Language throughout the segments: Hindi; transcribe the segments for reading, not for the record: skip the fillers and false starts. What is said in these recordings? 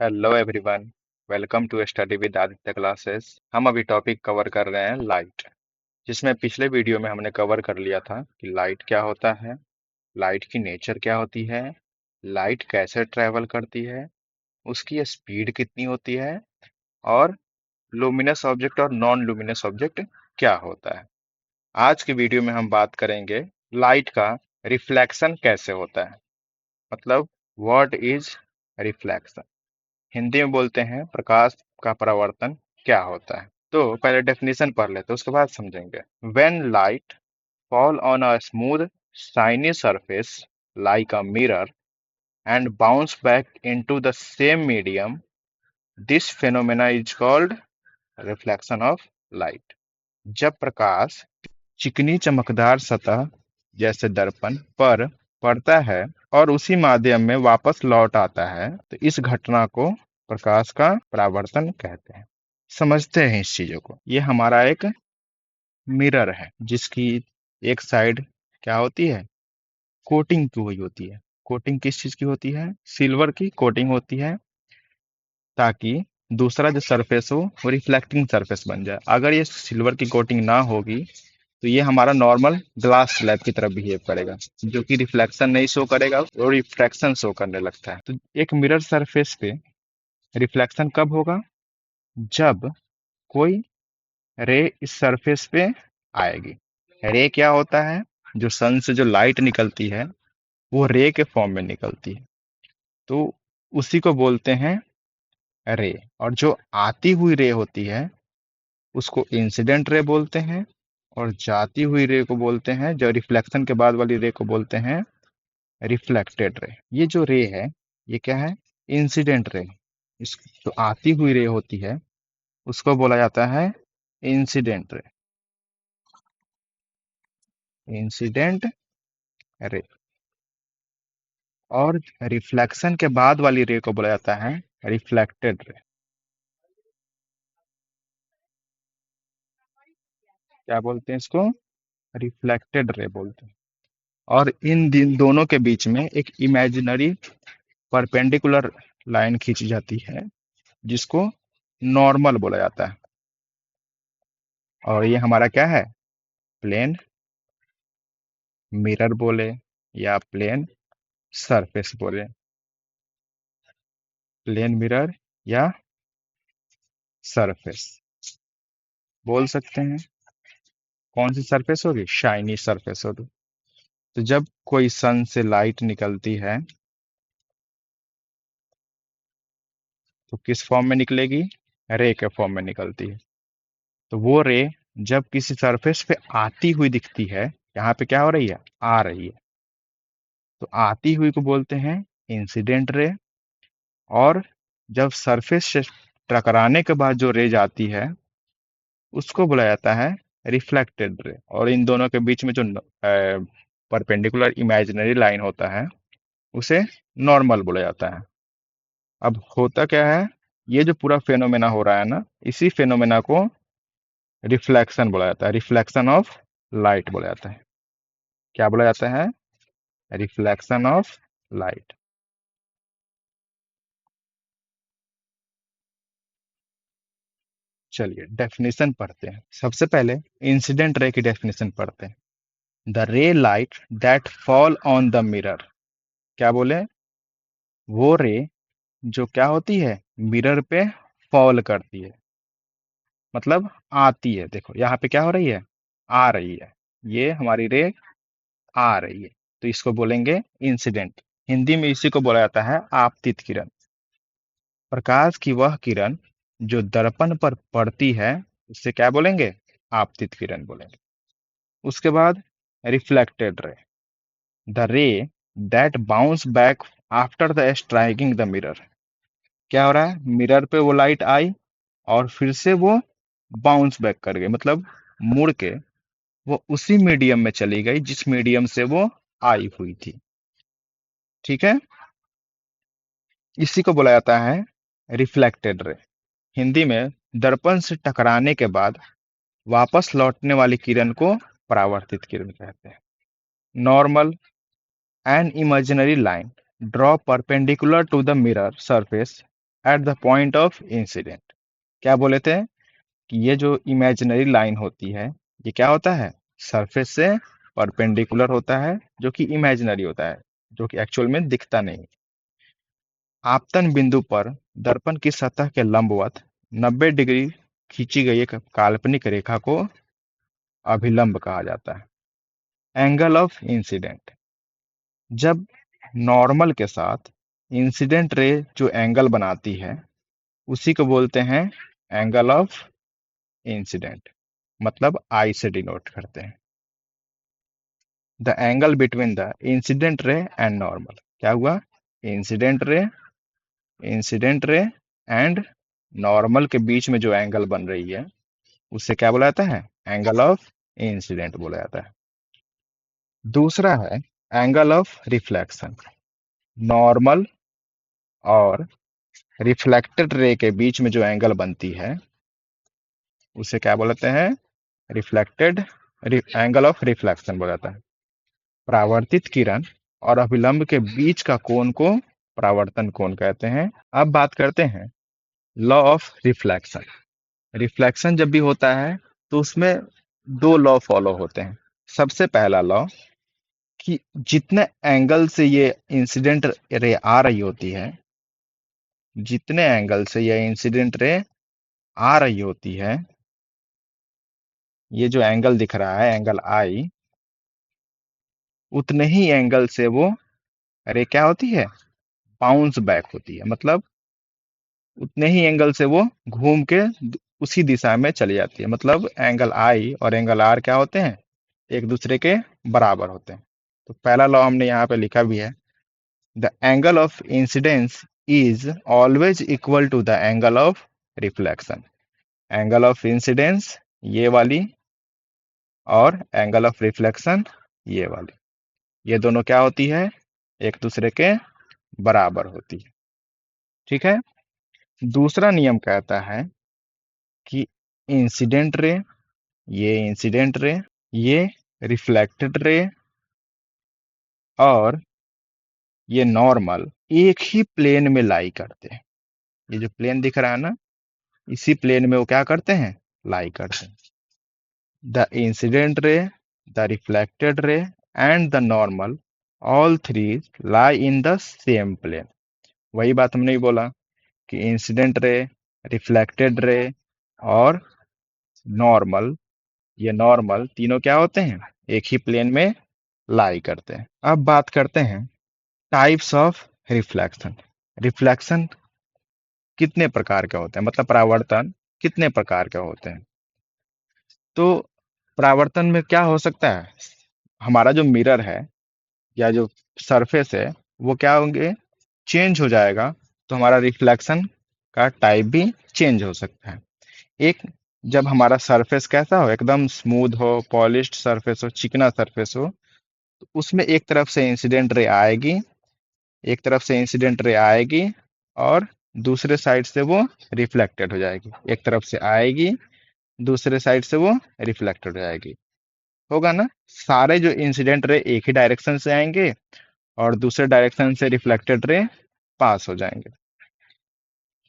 Hello everyone. Welcome to study with Aditya classes. हम अभी टॉपिक कवर कर रहे हैं लाइट, जिसमें पिछले वीडियो में हमने कवर कर लिया था कि लाइट क्या होता है, लाइट की नेचर क्या होती है, लाइट कैसे ट्रेवल करती है, उसकी स्पीड कितनी होती है, और लुमिनस ऑब्जेक्ट और नॉन लुमिनस ऑब्जेक्ट क्या होता है। आज की वीडियो में हम बात करेंगे लाइट का रिफ्लेक्शन कैसे होता है, मतलब व्हाट इज रिफ्लेक्शन। हिंदी में बोलते हैं प्रकाश का परावर्तन क्या होता है। तो पहले डेफिनेशन पढ़ लेते हैं, उसके बाद समझेंगे। When light fall on a smooth shiny surface like a mirror and bounce back into the same medium, this phenomena is called reflection of light. जब प्रकाश चिकनी चमकदार सतह जैसे दर्पण पर पड़ता है और उसी माध्यम में वापस लौट आता है, तो इस घटना को प्रकाश का परावर्तन कहते हैं। समझते हैं इस चीजों को। ये हमारा एक मिरर है, जिसकी एक साइड क्या होती है, कोटिंग की हुई होती है। कोटिंग किस चीज की होती है? सिल्वर की कोटिंग होती है, ताकि दूसरा जो सरफेस हो वो रिफ्लेक्टिंग सरफेस बन जाए। अगर ये सिल्वर की कोटिंग ना होगी तो ये हमारा नॉर्मल ग्लास स्लैब की तरह बिहेव करेगा, जो कि रिफ्लेक्शन नहीं शो करेगा और रिफ्रैक्शन शो करने लगता है। तो एक मिरर सरफेस पे रिफ्लेक्शन कब होगा? जब कोई रे इस सरफेस पे आएगी। रे क्या होता है? जो सन से जो लाइट निकलती है वो रे के फॉर्म में निकलती है, तो उसी को बोलते हैं रे। और जो आती हुई रे होती है उसको इंसिडेंट रे बोलते हैं, और जाती हुई रे को बोलते हैं, जो रिफ्लेक्शन के बाद वाली रे को बोलते हैं रिफ्लेक्टेड रे। ये जो रे है ये क्या है? Incident ray. इस जो आती हुई रे होती है उसको बोला जाता है इंसिडेंट रे। Incident ray. और रिफ्लेक्शन के बाद वाली रे को बोला जाता है रिफ्लेक्टेड रे। क्या बोलते हैं इसको? रिफ्लेक्टेड रे बोलते हैं। और इन दोनों के बीच में एक इमेजिनरी परपेंडिकुलर लाइन खींची जाती है, जिसको नॉर्मल बोला जाता है। और ये हमारा क्या है? प्लेन मिरर बोले या प्लेन सरफेस बोले, प्लेन मिरर या सरफेस बोल सकते हैं। कौन सी सरफेस होगी? शाइनी सरफेस होगी। तो जब कोई सन से लाइट निकलती है तो किस फॉर्म में निकलेगी? रे के फॉर्म में निकलती है। तो वो रे जब किसी सरफेस पे आती हुई दिखती है, यहाँ पे क्या हो रही है? आ रही है, तो आती हुई को बोलते हैं इंसिडेंट रे। और जब सरफेस से टकराने के बाद जो रे जाती है उसको बोला जाता है रिफ्लेक्टेड रे। और इन दोनों के बीच में जो परपेंडिकुलर इमेजिनरी लाइन होता है उसे नॉर्मल बोला जाता है। अब होता क्या है, ये जो पूरा फेनोमेना हो रहा है ना, इसी फेनोमेना को रिफ्लेक्शन बोला जाता है। रिफ्लेक्शन ऑफ लाइट बोला जाता है। क्या बोला जाता है? Reflection of light. चलिए डेफिनेशन पढ़ते हैं। सबसे पहले इंसिडेंट रे की डेफिनेशन पढ़ते हैं। द रे light that fall on the mirror. क्या बोले? वो रे जो क्या होती है, मिरर पे फॉल करती है, मतलब आती है। देखो यहाँ पे क्या हो रही है? आ रही है। ये हमारी रे आ रही है, तो इसको बोलेंगे इंसिडेंट। हिंदी में इसी को बोला जाता है आपतित किरण। प्रकाश की वह किरण जो दर्पण पर पड़ती है उससे क्या बोलेंगे? आपतित किरण बोलेंगे। उसके बाद रिफ्लेक्टेड रे, द रे that bounce back after the striking the mirror. क्या हो रहा है? मिरर पे वो लाइट आई और फिर से वो बाउंस बैक कर गई, मतलब मुड़ के वो उसी मीडियम में चली गई जिस मीडियम से वो आई हुई थी। ठीक है, इसी को बोला जाता है रिफ्लेक्टेड रे। हिंदी में दर्पण से टकराने के बाद वापस लौटने वाली किरण को परावर्तित किरण कहते हैं। Normal an imaginary line draw perpendicular to the mirror surface at the point of incident. क्या बोले थे कि ये जो इमेजिनरी लाइन होती है ये क्या होता है, सरफेस से परपेंडिकुलर होता है, जो कि इमेजिनरी होता है, जो कि एक्चुअल में दिखता नहीं। आपतन बिंदु पर दर्पण की सतह के लंबवत 90 डिग्री खींची गई एक काल्पनिक रेखा को अभिलंब कहा जाता है। एंगल ऑफ इंसिडेंट, जब नॉर्मल के साथ इंसिडेंट रे जो एंगल बनाती है उसी को बोलते हैं एंगल ऑफ इंसिडेंट, मतलब आई से डिनोट करते हैं। The angle between the incident रे एंड नॉर्मल, क्या हुआ, इंसिडेंट रे एंड नॉर्मल के बीच में जो एंगल बन रही है उससे क्या बोला जाता है, एंगल ऑफ इंसिडेंट बोला जाता है। दूसरा है एंगल ऑफ रिफ्लेक्शन। नॉर्मल और रिफ्लेक्टेड रे के बीच में जो एंगल बनती है उसे क्या बोलते हैं, रिफ्लेक्टेड एंगल ऑफ रिफ्लेक्शन बोला जाता है। परावर्तित किरण और अभिलंब के बीच का कोण को परावर्तन कोण कहते हैं। अब बात करते हैं लॉ ऑफ रिफ्लेक्शन। रिफ्लेक्शन जब भी होता है तो उसमें दो लॉ फॉलो होते हैं। सबसे पहला लॉ कि जितने एंगल से ये इंसिडेंट रे आ रही होती है, जितने एंगल से ये इंसिडेंट रे आ रही होती है, ये जो एंगल दिख रहा है एंगल आई, उतने ही एंगल से वो रे क्या होती है, बाउंस बैक होती है। मतलब उतने ही एंगल से वो घूम के उसी दिशा में चली जाती है। मतलब एंगल आई और एंगल आर क्या होते हैं, एक दूसरे के बराबर होते हैं। तो पहला लॉ हमने यहाँ पे लिखा भी है, the angle of incidence is always equal to the angle of reflection. Angle of incidence ये वाली और एंगल ऑफ रिफ्लेक्शन ये वाली, ये दोनों क्या होती है, एक दूसरे के बराबर होती है। ठीक है। दूसरा नियम कहता है कि इंसिडेंट रे, ये इंसिडेंट रे, ये रिफ्लेक्टेड रे और ये नॉर्मल एक ही प्लेन में लाई करते हैं। ये जो प्लेन दिख रहा है ना, इसी प्लेन में वो क्या करते हैं, लाई करते हैं। The incident ray, the reflected ray and the normal, all three lie in the same plane. वही बात हमने भी बोला कि इंसिडेंट रे, रिफ्लेक्टेड रे और नॉर्मल, ये नॉर्मल तीनों क्या होते हैं, एक ही प्लेन में लाई करते हैं। अब बात करते हैं टाइप्स ऑफ रिफ्लेक्शन। रिफ्लेक्शन कितने प्रकार के होते हैं, मतलब परावर्तन कितने प्रकार के होते हैं। तो परावर्तन में क्या हो सकता है, हमारा जो मिरर है या जो सरफेस है वो क्या होंगे, चेंज हो जाएगा, तो हमारा रिफ्लेक्शन का टाइप भी चेंज हो सकता है। एक, जब हमारा सरफेस कैसा हो, एकदम स्मूथ हो, पॉलिश्ड सरफेस हो, चिकना सरफेस हो, तो उसमें एक तरफ से इंसिडेंट रे आएगी, एक तरफ से इंसिडेंट रे आएगी और दूसरे साइड से वो रिफ्लेक्टेड हो जाएगी। एक तरफ से आएगी, दूसरे साइड से वो रिफ्लेक्टेड हो जाएगी। होगा ना, सारे जो इंसिडेंट रे एक ही डायरेक्शन से आएंगे और दूसरे डायरेक्शन से रिफ्लेक्टेड रे पास हो जाएंगे।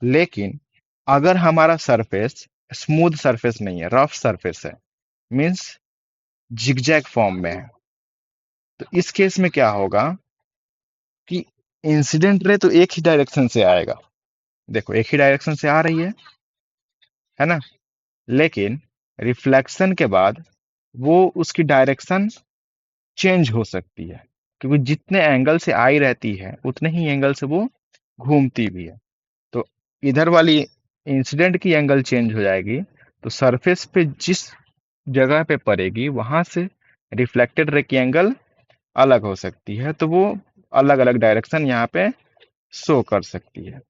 लेकिन अगर हमारा सरफेस स्मूथ सरफेस नहीं है, रफ सरफेस है, मींस जिगजैग फॉर्म में है, तो इस केस में क्या होगा कि इंसिडेंट रे तो एक ही डायरेक्शन से आएगा, देखो एक ही डायरेक्शन से आ रही है ना, लेकिन रिफ्लेक्शन के बाद वो उसकी डायरेक्शन चेंज हो सकती है, क्योंकि जितने एंगल से आई रहती है उतने ही एंगल से वो घूमती भी है। तो इधर वाली इंसिडेंट की एंगल चेंज हो जाएगी, तो सरफेस पे जिस जगह पे पड़ेगी वहां से रिफ्लेक्टेड रे की एंगल अलग हो सकती है, तो वो अलग अलग डायरेक्शन यहाँ पे शो कर सकती है।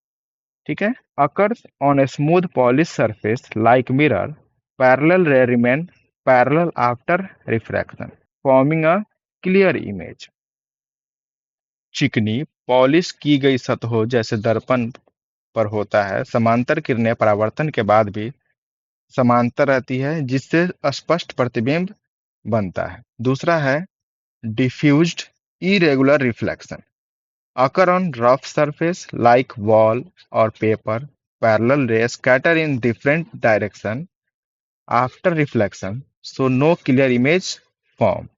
ठीक है। occurs on a smooth polished surface like mirror, parallel ray remain parallel after refraction, forming a clear image। चिकनी पॉलिश की गई सतहों जैसे दर्पण पर होता है, समांतर किरणें परावर्तन के बाद भी समांतर रहती है, जिससे स्पष्ट प्रतिबिंब बनता है। दूसरा है diffused irregular reflection. occur on rough surface like wall or paper. Parallel rays scatter in different direction after reflection, so no clear image form.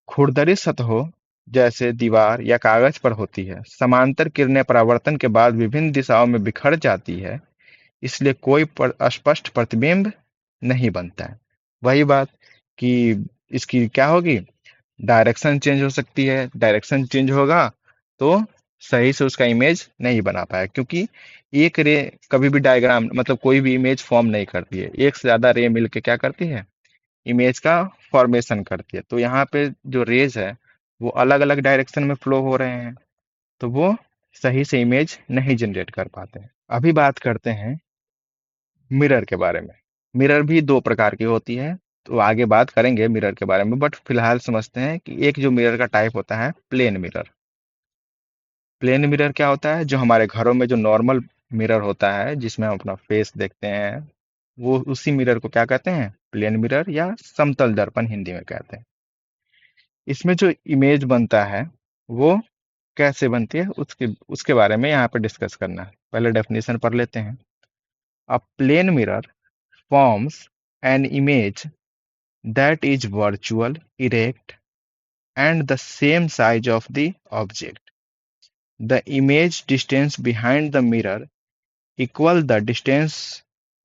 खुरदरी सतहों जैसे दीवार या कागज पर होती है। समांतर किरणें परावर्तन के बाद विभिन्न दिशाओं में बिखर जाती है, इसलिए कोई स्पष्ट प्रतिबिंब नहीं बनता है। वही बात कि इसकी क्या होगी, डायरेक्शन चेंज हो सकती है। डायरेक्शन चेंज होगा तो सही से उसका इमेज नहीं बना पाया, क्योंकि एक रे कभी भी डायग्राम मतलब कोई भी इमेज फॉर्म नहीं करती है। एक से ज्यादा रे मिलके क्या करती है, इमेज का फॉर्मेशन करती है। तो यहाँ पे जो रेज है वो अलग अलग डायरेक्शन में फ्लो हो रहे हैं, तो वो सही से इमेज नहीं जनरेट कर पाते हैं। अभी बात करते हैं मिरर के बारे में। मिरर भी दो प्रकार की होती है, तो आगे बात करेंगे मिरर के बारे में, बट फिलहाल समझते हैं कि एक जो मिरर का टाइप होता है प्लेन मिरर। प्लेन मिरर क्या होता है, जो हमारे घरों में जो नॉर्मल मिरर होता है जिसमें हम अपना फेस देखते हैं, वो उसी मिरर को क्या कहते हैं, प्लेन मिरर या समतल दर्पण हिंदी में कहते हैं। इसमें जो इमेज बनता है वो कैसे बनती है उसके उसके बारे में यहाँ पे डिस्कस करना है। पहले डेफिनेशन पढ़ लेते हैं। A plane mirror forms an image that is virtual, erect, and the same size of the object. The image distance behind the mirror equal the distance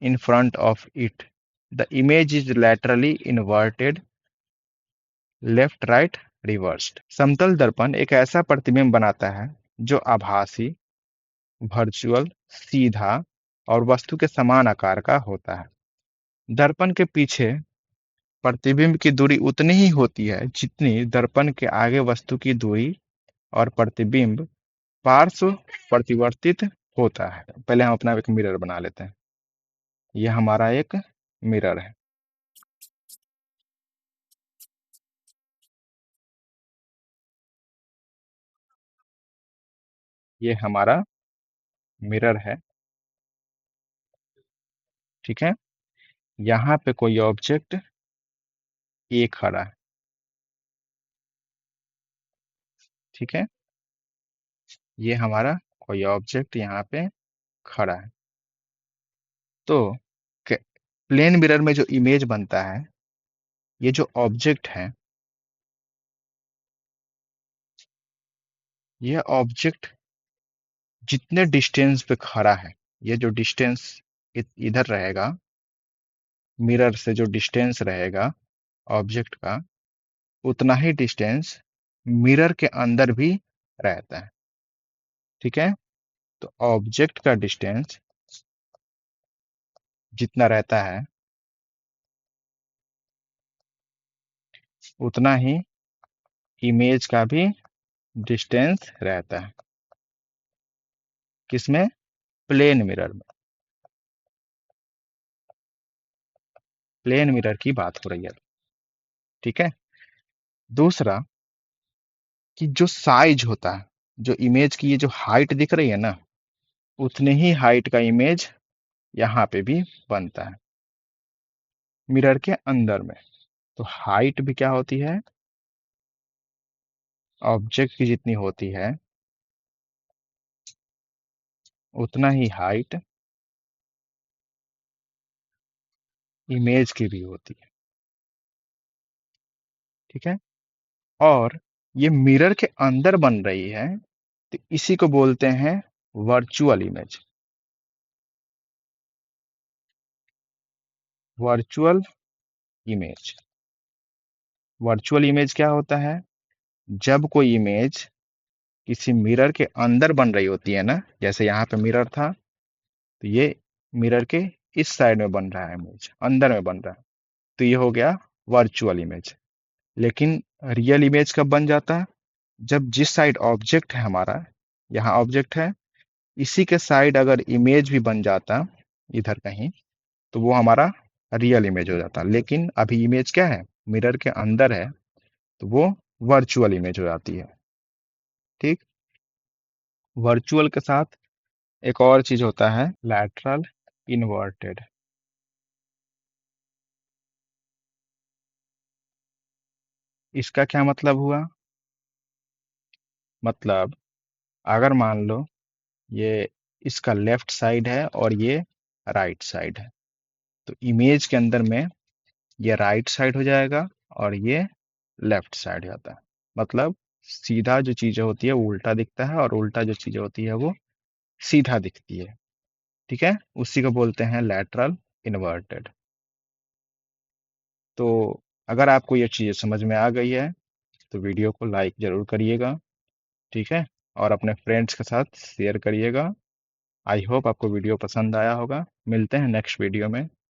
in front of it. The image is laterally inverted, left, right, reversed. समतल दर्पण एक ऐसा प्रतिबिंब बनाता है जो आभासी, वर्चुअल, सीधा और वस्तु के समान आकार का होता है। दर्पण के पीछे प्रतिबिंब की दूरी उतनी ही होती है जितनी दर्पण के आगे वस्तु की दूरी, और प्रतिबिंब पार्श्व प्रतिवर्तित होता है। पहले हम अपना एक मिरर बना लेते हैं। यह हमारा एक मिरर है। ये हमारा मिरर है, ठीक है। यहाँ पे कोई ऑब्जेक्ट ए खड़ा है, ठीक है। ये हमारा कोई ऑब्जेक्ट यहाँ पे खड़ा है। तो प्लेन मिरर में जो इमेज बनता है, ये जो ऑब्जेक्ट है, ये ऑब्जेक्ट जितने डिस्टेंस पे खड़ा है, ये जो डिस्टेंस इधर रहेगा, मिरर से जो डिस्टेंस रहेगा ऑब्जेक्ट का, उतना ही डिस्टेंस मिरर के अंदर भी रहता है, ठीक है। तो ऑब्जेक्ट का डिस्टेंस जितना रहता है उतना ही इमेज का भी डिस्टेंस रहता है। किसमें, प्लेन मिरर में। प्लेन मिरर की बात हो रही है, ठीक है। दूसरा कि जो साइज होता है, जो इमेज की ये जो हाइट दिख रही है ना, उतने ही हाइट का इमेज यहाँ पे भी बनता है मिरर के अंदर में। तो हाइट भी क्या होती है, ऑब्जेक्ट की जितनी होती है उतना ही हाइट इमेज की भी होती है, ठीक है। और ये मिरर के अंदर बन रही है, तो इसी को बोलते हैं virtual image. Virtual image, virtual image क्या होता है, जब कोई इमेज किसी मिरर के अंदर बन रही होती है ना, जैसे यहाँ पे मिरर था, तो ये मिरर के इस साइड में बन रहा है, इमेज अंदर में बन रहा है, तो ये हो गया वर्चुअल इमेज। लेकिन रियल इमेज कब बन जाता है, जब जिस साइड ऑब्जेक्ट है हमारा, यहाँ ऑब्जेक्ट है, इसी के साइड अगर इमेज भी बन जाता इधर कहीं, तो वो हमारा रियल इमेज हो जाता। लेकिन अभी इमेज क्या है, मिरर के अंदर है, तो वो वर्चुअल इमेज हो जाती है, ठीक। वर्चुअल के साथ एक और चीज होता है लैटरल इन्वर्टेड। इसका क्या मतलब हुआ, मतलब अगर मान लो ये इसका लेफ्ट साइड है और ये राइट साइड है, तो इमेज के अंदर में ये राइट साइड हो जाएगा और ये लेफ्ट साइड जाता है। मतलब सीधा जो चीजें होती है वो उल्टा दिखता है और उल्टा जो चीजें होती है वो सीधा दिखती है। ठीक है, उसी को बोलते हैं लैटरल इन्वर्टेड। तो अगर आपको ये चीजें समझ में आ गई है तो वीडियो को लाइक जरूर करिएगा। ठीक है, और अपने फ्रेंड्स के साथ शेयर करिएगा। आई होप आपको वीडियो पसंद आया होगा। मिलते हैं नेक्स्ट वीडियो में।